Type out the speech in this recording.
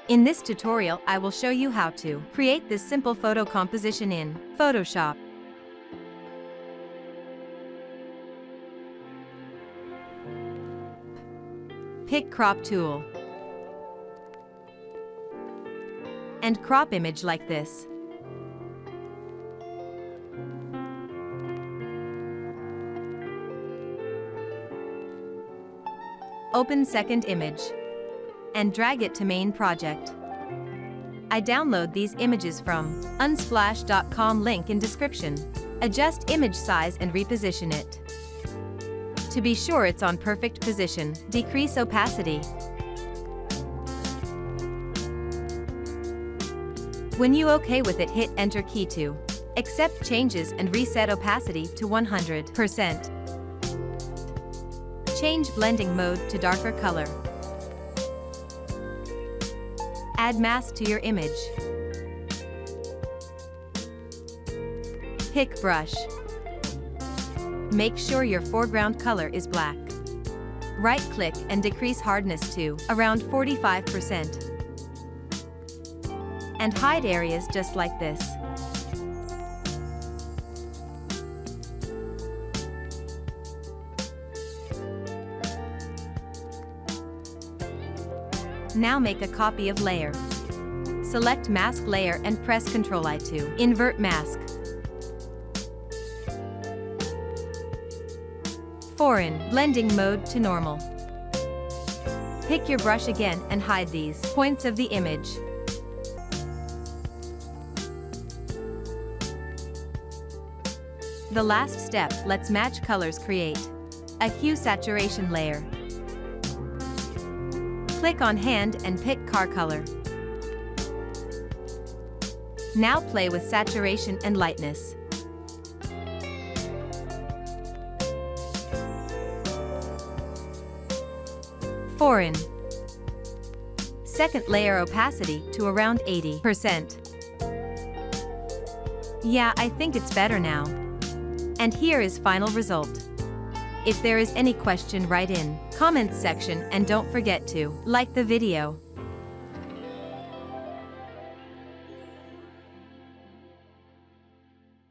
In this tutorial, I will show you how to create this simple photo composition in Photoshop. Pick Crop tool and crop image like this. Open second image and drag it to main project. I download these images from unsplash.com, link in description. Adjust image size and reposition it. To be sure it's on perfect position, decrease opacity. When you OK with it, hit Enter key to accept changes and reset opacity to 100%. Change blending mode to darker color. Add mask to your image. Pick brush. Make sure your foreground color is black. Right-click and decrease hardness to around 45%. And hide areas just like this. Now make a copy of layer. Select mask layer and press Ctrl+I to invert mask. Foreign blending mode to normal. Pick your brush again and hide these points of the image. The last step, let's match colors, create a hue saturation layer. Click on hand and pick car color. Now play with saturation and lightness. Foreign. Second layer opacity to around 80%. Yeah, I think it's better now. And here is final result. If there is any question, write in comments section and don't forget to like the video.